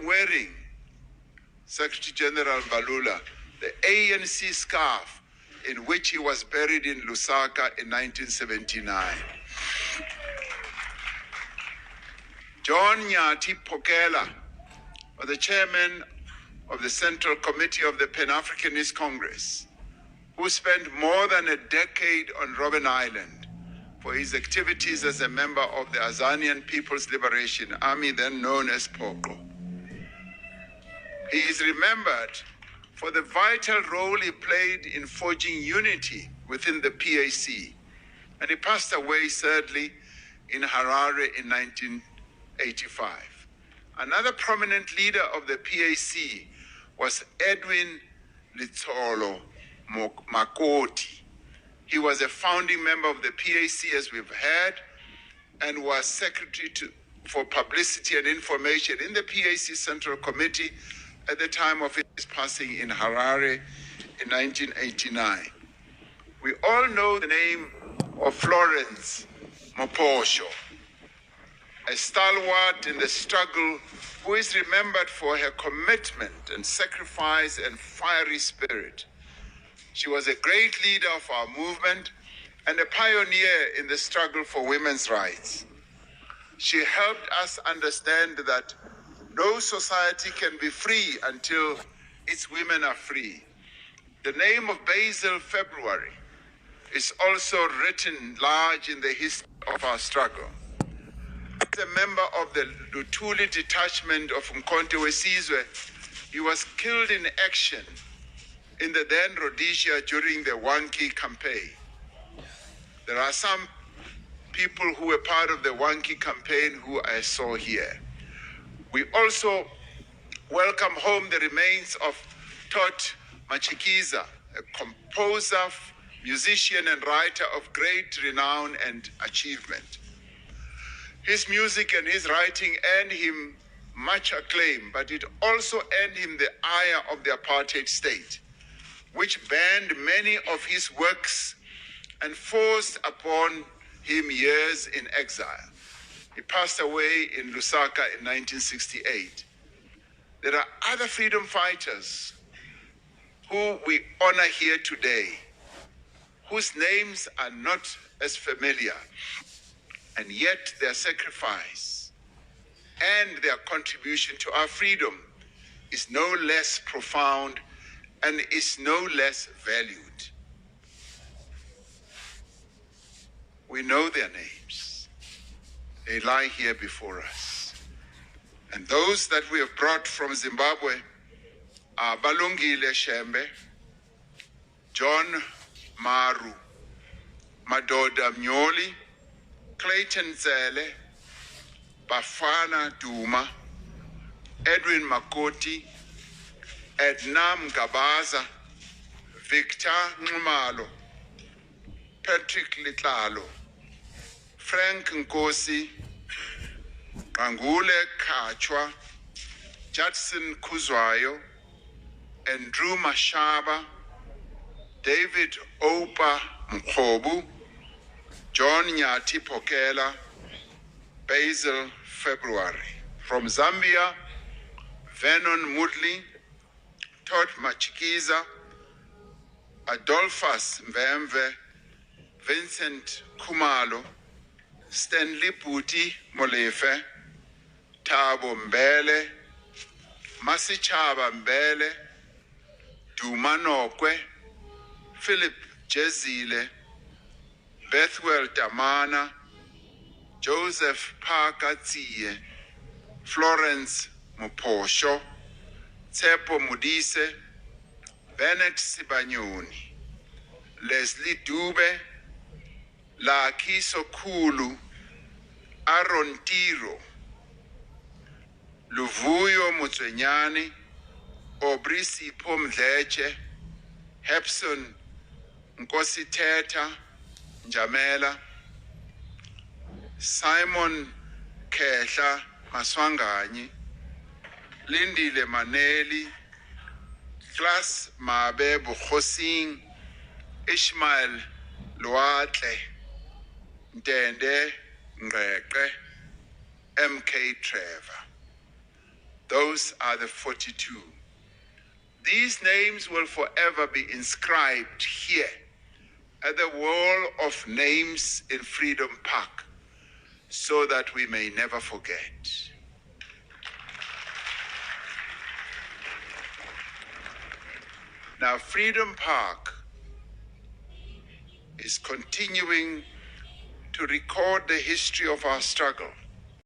him wearing, Secretary General Mbalula, the ANC scarf in which he was buried in Lusaka in 1979. John Nyati Pokela was the chairman of the Central Committee of the Pan-Africanist Congress, who spent more than a decade on Robben Island for his activities as a member of the Azanian People's Liberation Army, then known as POCO. He is remembered for the vital role he played in forging unity within the PAC, and he passed away sadly in Harare in 1985. Another prominent leader of the PAC was Edwin Litsolo Makoti. He was a founding member of the PAC, as we've heard, and was secretary for publicity and information in the PAC Central Committee at the time of his passing in Harare in 1989. We all know the name of Florence Moposho, a stalwart in the struggle who is remembered for her commitment and sacrifice and fiery spirit. She was a great leader of our movement and a pioneer in the struggle for women's rights. She helped us understand that no society can be free until its women are free. The name of Basil February is also written large in the history of our struggle. As a member of the Lutuli detachment of Mkonte Wesizwe, he was killed in action in the then Rhodesia during the Wanki campaign. There are some people who were part of the Wanki campaign who I saw here. We also welcome home the remains of Tot Machikiza, a composer, musician, and writer of great renown and achievement. His music and his writing earned him much acclaim, but it also earned him the ire of the apartheid state, which banned many of his works and forced upon him years in exile. He passed away in Lusaka in 1968. There are other freedom fighters who we honor here today, whose names are not as familiar, and yet their sacrifice and their contribution to our freedom is no less profound and is no less valued. We know their names. They lie here before us. And those that we have brought from Zimbabwe are Balungile Shembe, John Maru, Madoda Mnyoli, Clayton Zele, Bafana Duma, Edwin Makoti, Edna Mgabaza, Victor Nxumalo, Patrick Litlalo, Frank Nkosi, Angule Kachwa, Judson Kuzwayo, Andrew Mashaba, David Opa Mkhobu, John Nyati Pokela, Basil February. From Zambia, Vernon Mudli, Tot Machikiza, Adolphus Mvemve, Vincent Kumalo, Stanley Puti Molefe, Thabo Mbele, Masichaba Mbele, Duma Nokwe, Philip Jezile, Bethwell Damana, Joseph Parker Tsiye, Florence Moposho, Tsepo Mudise, Bennett Sibanyoni, Leslie Dube, Laki Sokulu, Aaron Tiro, Luvuyo Mutswenyani, Obrisi Pomdleche, Hepson Nkositeta Njamela, Simon Kehla Maswanganyi, Lindile Maneli, Klas Mabe Bukhosing, Ishmael Luatle, Ndende Ngeke, MK Trevor. Those are the 42. These names will forever be inscribed here at the wall of names in Freedom Park, so that we may never forget. Now, Freedom Park is continuing to record the history of our struggle